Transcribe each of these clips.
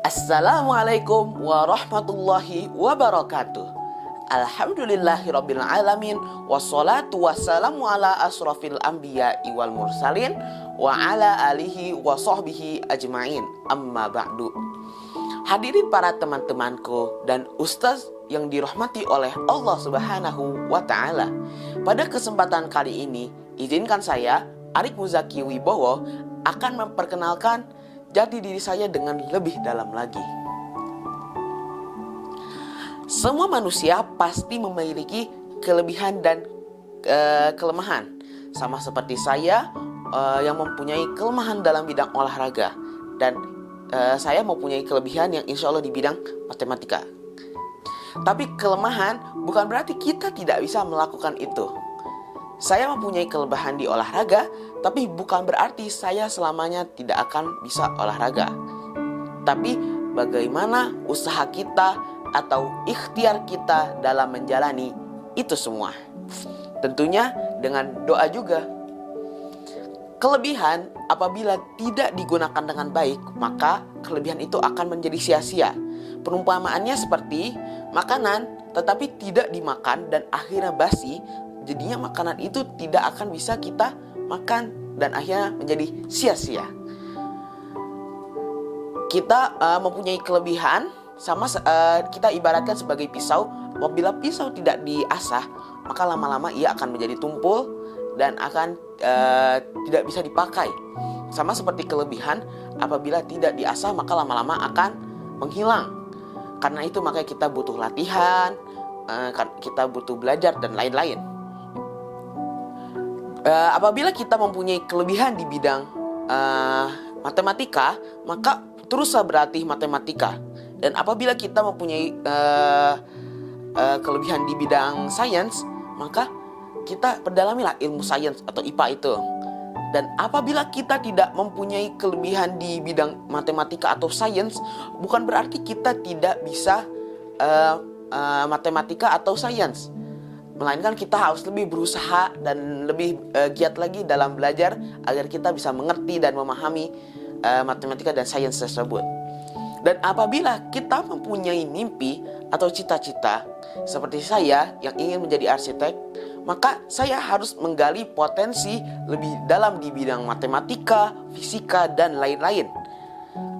Assalamualaikum warahmatullahi wabarakatuh. Alhamdulillahirabbil alamin, wassalatu wassalamu ala asrofil anbiya'i wal mursalin wa ala alihi wa sahbihi ajmain. Amma ba'du. Hadirin para teman-temanku dan ustaz yang dirahmati oleh Allah Subhanahu wa taala. Pada kesempatan kali ini, izinkan saya, Arik Muzaki Wibowo, akan memperkenalkan jati diri saya dengan lebih dalam lagi. Semua manusia pasti memiliki kelebihan dan kelemahan. Sama seperti saya yang mempunyai kelemahan dalam bidang olahraga. Dan saya mempunyai kelebihan yang insya Allah di bidang matematika. Tapi kelemahan bukan berarti kita tidak bisa melakukan itu. Saya mempunyai kelebihan di olahraga, tapi bukan berarti saya selamanya tidak akan bisa olahraga. Tapi bagaimana usaha kita atau ikhtiar kita dalam menjalani itu semua. Tentunya dengan doa juga. Kelebihan apabila tidak digunakan dengan baik, maka kelebihan itu akan menjadi sia-sia. Perumpamaannya seperti makanan tetapi tidak dimakan dan akhirnya basi. Jadinya makanan itu tidak akan bisa kita makan dan akhirnya menjadi sia-sia. Kita mempunyai kelebihan kita ibaratkan sebagai pisau. Apabila pisau tidak diasah, maka lama-lama ia akan menjadi tumpul dan akan tidak bisa dipakai. Sama seperti kelebihan, apabila tidak diasah maka lama-lama akan menghilang. Karena itu makanya kita butuh latihan, kita butuh belajar dan lain-lain. Apabila kita mempunyai kelebihan di bidang matematika, maka teruslah berlatih matematika. Dan apabila kita mempunyai kelebihan di bidang sains, maka kita perdalamilah ilmu sains atau IPA itu. Dan apabila kita tidak mempunyai kelebihan di bidang matematika atau sains, bukan berarti kita tidak bisa matematika atau sains. Melainkan kita harus lebih berusaha dan lebih giat lagi dalam belajar agar kita bisa mengerti dan memahami matematika dan sains tersebut. Dan apabila kita mempunyai mimpi atau cita-cita seperti saya yang ingin menjadi arsitek, maka saya harus menggali potensi lebih dalam di bidang matematika, fisika, dan lain-lain.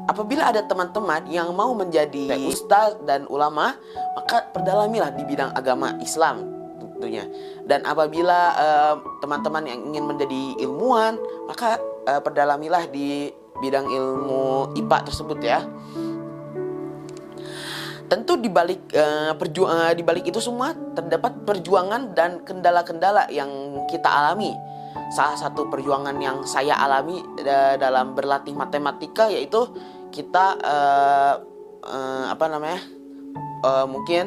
Apabila ada teman-teman yang mau menjadi ustaz dan ulama, maka perdalamilah di bidang agama Islam tentunya. Dan apabila teman-teman yang ingin menjadi ilmuwan, maka perdalamilah di bidang ilmu IPA tersebut ya. Tentu di balik itu semua terdapat perjuangan dan kendala-kendala yang kita alami. Salah satu perjuangan yang saya alami dalam berlatih matematika yaitu kita mungkin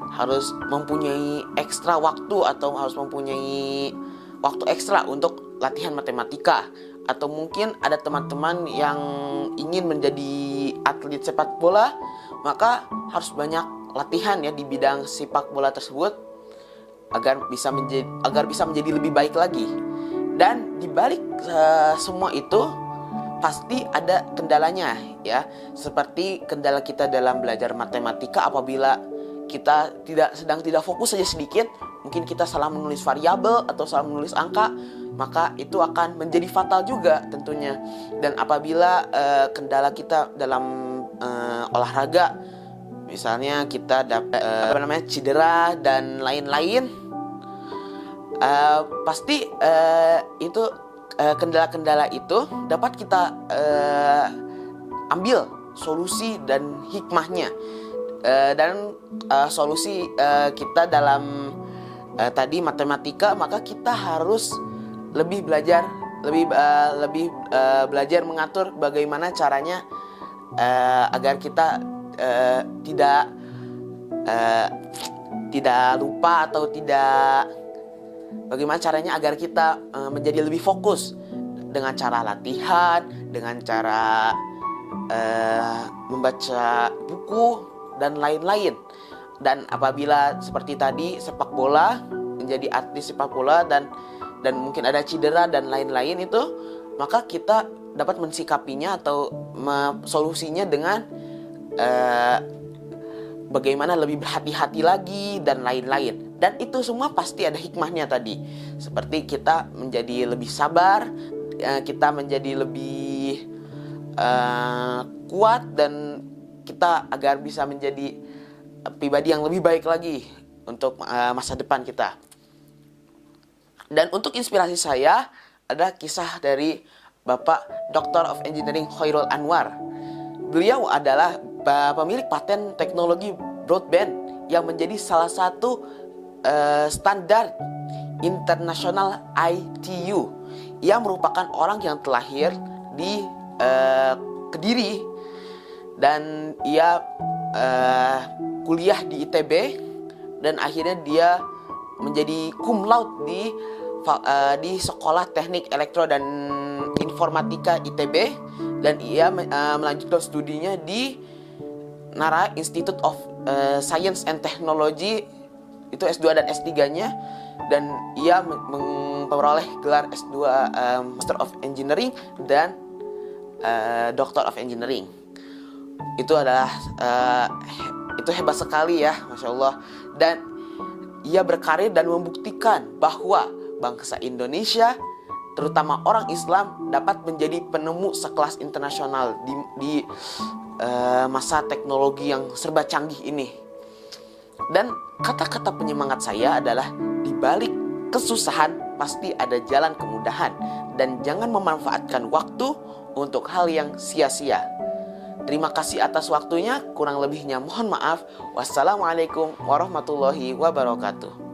harus mempunyai ekstra waktu atau harus mempunyai waktu ekstra untuk latihan matematika. Atau mungkin ada teman-teman yang ingin menjadi atlet sepak bola, maka harus banyak latihan ya di bidang sepak bola tersebut agar bisa menjadi lebih baik lagi. Dan di balik semua itu pasti ada kendalanya ya. Seperti kendala kita dalam belajar matematika, apabila kita sedang tidak fokus saja sedikit, mungkin kita salah menulis variabel atau salah menulis angka, maka itu akan menjadi fatal juga tentunya. Dan apabila kendala kita dalam olahraga, misalnya kita dapat cedera dan lain-lain, pasti itu kendala-kendala itu dapat kita ambil solusi dan hikmahnya. Dan solusi kita dalam tadi matematika, maka kita harus lebih belajar mengatur bagaimana caranya agar kita tidak lupa atau bagaimana caranya agar kita menjadi lebih fokus dengan cara latihan, dengan cara membaca buku dan lain-lain. Dan apabila seperti tadi sepak bola, menjadi atlet sepak bola dan mungkin ada cedera dan lain-lain itu, maka kita dapat mensikapinya atau solusinya dengan eh, bagaimana lebih berhati-hati lagi dan lain-lain. Dan itu semua pasti ada hikmahnya tadi. Seperti kita menjadi lebih sabar, kita menjadi lebih kuat, dan kita agar bisa menjadi pribadi yang lebih baik lagi untuk masa depan kita. Dan untuk inspirasi saya ada kisah dari Bapak Doctor of Engineering Khairul Anwar. Beliau adalah pemilik paten teknologi broadband yang menjadi salah satu standar internasional ITU. Ia merupakan orang yang terlahir di Kediri, dan ia kuliah di ITB, dan akhirnya dia menjadi cum laude di Sekolah Teknik Elektro dan Informatika ITB, dan ia melanjutkan studinya di Nara Institute of Science and Technology, itu S2 dan S3-nya, dan ia memperoleh gelar S2 Master of Engineering dan Doctor of Engineering. Itu adalah itu hebat sekali ya, Masya Allah. Dan ia berkarir dan membuktikan bahwa bangsa Indonesia, terutama orang Islam, dapat menjadi penemu sekelas internasional di masa teknologi yang serba canggih ini. Dan kata-kata penyemangat saya adalah, di balik kesusahan pasti ada jalan kemudahan, dan jangan memanfaatkan waktu untuk hal yang sia-sia. Terima kasih atas waktunya, kurang lebihnya mohon maaf. Wassalamualaikum warahmatullahi wabarakatuh.